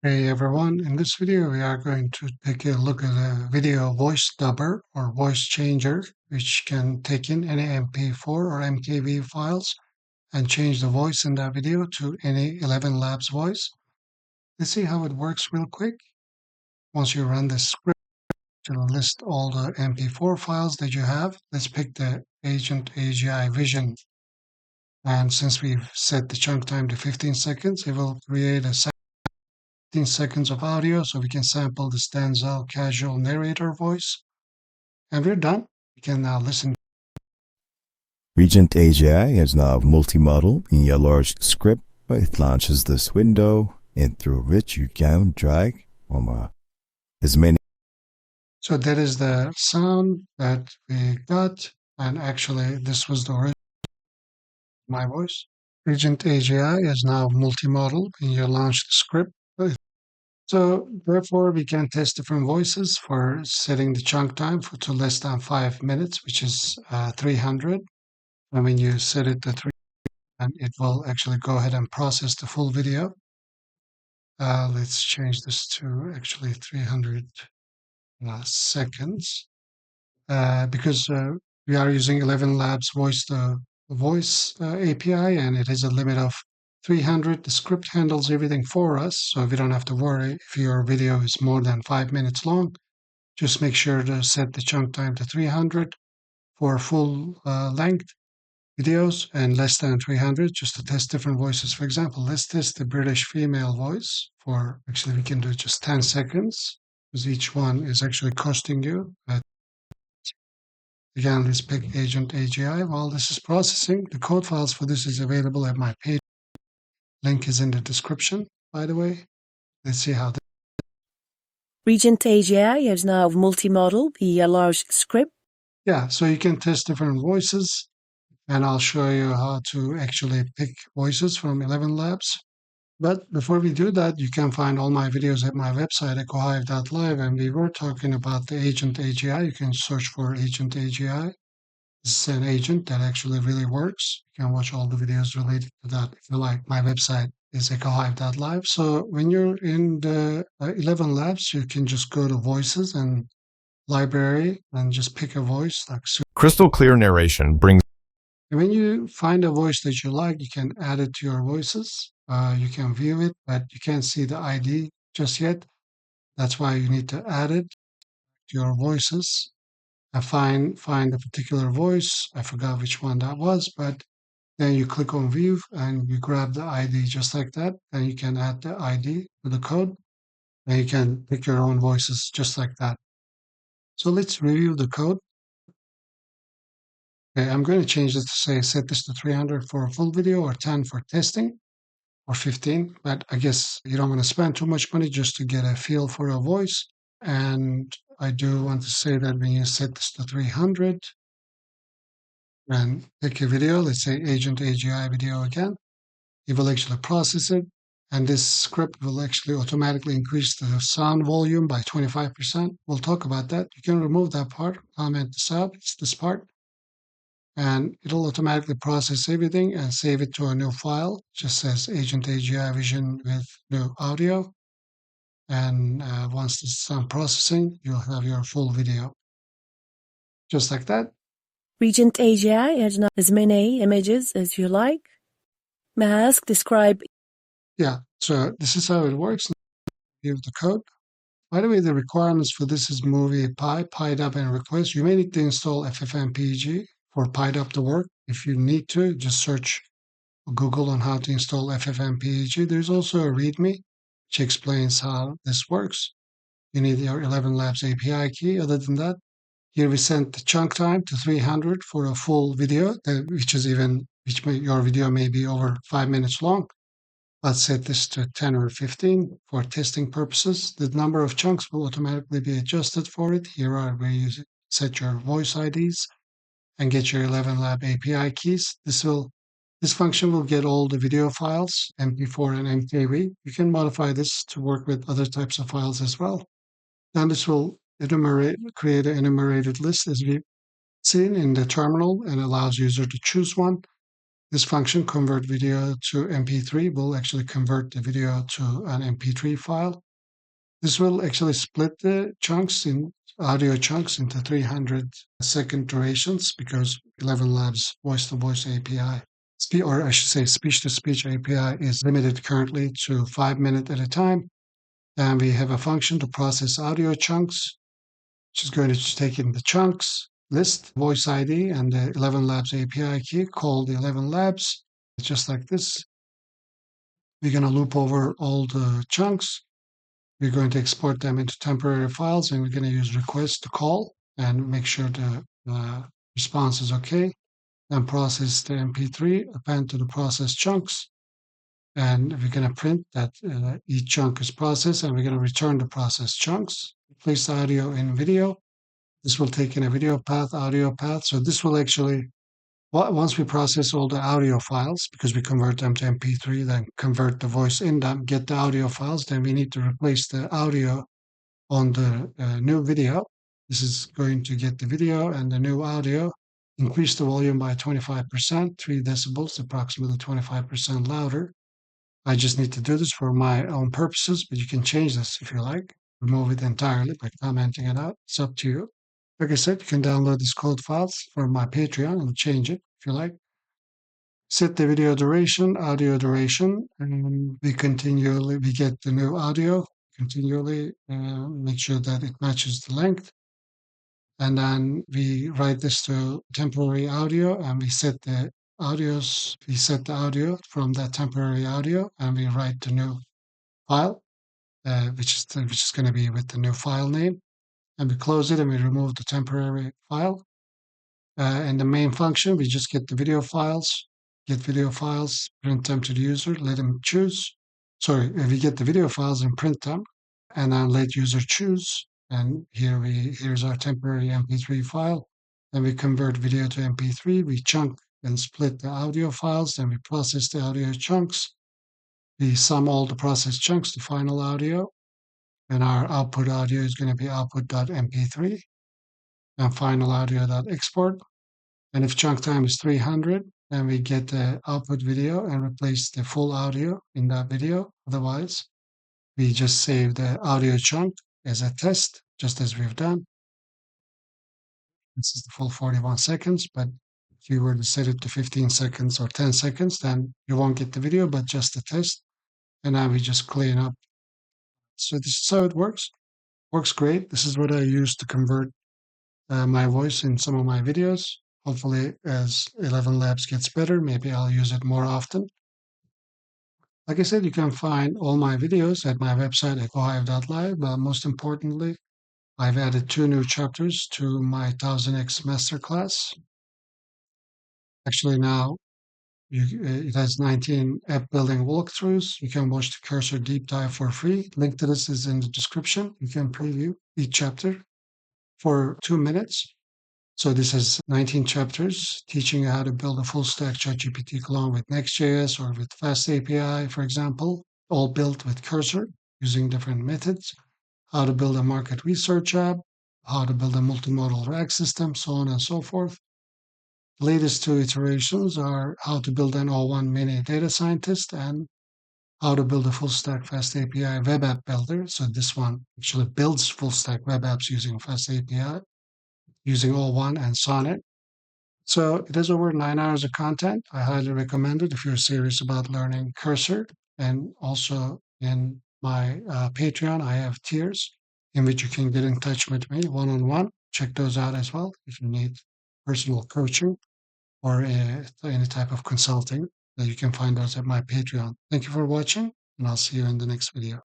Hey everyone, in this video we are going to take a look at a video voice dubber or voice changer which can take in any MP4 or MKV files and change the voice in that video to any ElevenLabs voice. Let's see how it works real quick. Once you run the script to list all the MP4 files that you have, let's pick the Agent AGI Vision. And since we've set the chunk time to 15 seconds, it will create a 15 seconds of audio so we can sample the Stanzel casual narrator voice. And we're done. We can now listen. Regent AGI is now multimodal in your large script. It launches this window, and through which you can drag from as many. So that is the sound that we got. And actually, this was the original my voice. Regent AGI is now multimodal in your launched script. So therefore, we can test different voices for setting the chunk time to less than 5 minutes, which is 300. And when you set it to 3, and it will actually go ahead and process the full video. Let's change this to actually 300 seconds because we are using ElevenLabs voice API, and it has a limit of 300. The script handles everything for us, so we don't have to worry if your video is more than 5 minutes long. Just make sure to set the chunk time to 300 for full length videos and less than 300 just to test different voices. For example, let's test the British female voice for, actually we can do just 10 seconds because each one is actually costing you. Again, let's pick Agent AGI. While this is processing, the code files for this is available at my page. Link is in the description, by the way. Let's see how. Regent AGI is now multimodal via large script. Yeah, so you can test different voices, and I'll show you how to actually pick voices from ElevenLabs. But before we do that, you can find all my videos at my website, echohive.live, and we were talking about the Agent AGI. You can search for Agent AGI. This is an agent that actually really works. You can watch all the videos related to that if you like. My website is echohive.live. So when you're in the ElevenLabs, you can just go to Voices and Library and just pick a voice. Crystal clear narration brings. And when you find a voice that you like, you can add it to your voices. You can view it, but you can't see the ID just yet. That's why you need to add it to your voices. I find a particular voice. I forgot which one that was, but then you click on view and you grab the ID just like that. And you can add the ID to the code, and you can pick your own voices just like that. So let's review the code. Okay, I'm going to change this to say set this to 300 for a full video or 10 for testing or 15, but I guess you don't want to spend too much money just to get a feel for a voice. And I do want to say that when you set this to 300 and pick a video, let's say Agent AGI video again, it will actually process it. And this script will actually automatically increase the sound volume by 25%. We'll talk about that. You can remove that part, comment this out, it's this part. And it'll automatically process everything and save it to a new file. Just says Agent AGI Vision with new audio. And once this is done processing, you'll have your full video. Just like that. Regent AGI has now as many images as you like. May I ask, describe. Yeah, so this is how it works. Give the code. By the way, the requirements for this is movie PyDub and request. You may need to install FFmpeg for PyDub to work. If you need to, just search Google on how to install FFmpeg. There's also a README which explains how this works. You need your ElevenLabs API key. Other than that, here we set the chunk time to 300 for a full video, your video may be over 5 minutes long. Let's set this to 10 or 15 for testing purposes. The number of chunks will automatically be adjusted for it. Here are where you set your voice IDs and get your ElevenLab API keys. This function will get all the video files, MP4 and MKV. You can modify this to work with other types of files as well. Then this will create an enumerated list as we've seen in the terminal and allows user to choose one. This function, convert video to MP3, will actually convert the video to an MP3 file. This will actually split the chunks in audio chunks into 300-second durations because ElevenLabs voice-to-voice API, or I should say speech-to-speech API, is limited currently to 5 minutes at a time. And we have a function to process audio chunks, which is going to take in the chunks list, voice ID, and the ElevenLabs API key called ElevenLabs. It's just like this. We're going to loop over all the chunks. We're going to export them into temporary files, and we're going to use request to call and make sure the response is okay. Then process the MP3, append to the processed chunks, and we're going to print that each chunk is processed, and we're going to return the processed chunks. Place the audio in video. This will take in a video path, audio path. So this will actually, once we process all the audio files, because we convert them to MP3, then convert the voice in them, get the audio files, then we need to replace the audio on the new video. This is going to get the video and the new audio, increase the volume by 25%, 3 decibels, approximately 25% louder. I just need to do this for my own purposes, but you can change this if you like. Remove it entirely by commenting it out. It's up to you. Like I said, you can download these code files from my Patreon and change it if you like. Set the video duration, audio duration, and we get the new audio continually, make sure that it matches the length. And then we write this to temporary audio, and we set the audio from that temporary audio, and we write the new file, which is going to be with the new file name. And we close it and we remove the temporary file. In the main function, we just get video files, print them to the user, let him choose. Sorry, we get the video files and print them, and then let user choose. And here's our temporary MP3 file. Then we convert video to MP3. We chunk and split the audio files. Then we process the audio chunks. We sum all the processed chunks to final audio. And our output audio is going to be output.mp3 and final audio.export. And if chunk time is 300, then we get the output video and replace the full audio in that video. Otherwise, we just save the audio chunk as a test, just as we've done. This is the full 41 seconds, but if you were to set it to 15 seconds or 10 seconds, then you won't get the video, but just the test. And now we just clean up. So this is how it works. Works great. This is what I use to convert my voice in some of my videos. Hopefully, as ElevenLabs gets better, maybe I'll use it more often. Like I said, you can find all my videos at my website, echohive.live. But most importantly, I've added 2 new chapters to my 1000x Masterclass. Actually, now it has 19 app building walkthroughs. You can watch the cursor deep dive for free. Link to this is in the description. You can preview each chapter for 2 minutes. So this has 19 chapters teaching you how to build a full stack ChatGPT clone with Next.js or with Fast API, for example, all built with Cursor using different methods, how to build a market research app, how to build a multimodal RAG system, so on and so forth. The latest 2 iterations are how to build an O1 mini data scientist and how to build a full stack Fast API web app builder. So this one actually builds full stack web apps using Fast API, using O1 and Sonnet. So it has over 9 hours of content. I highly recommend it if you're serious about learning Cursor. And also in my Patreon, I have tiers in which you can get in touch with me one-on-one. Check those out as well if you need personal coaching or any type of consulting. You can find those at my Patreon. Thank you for watching, and I'll see you in the next video.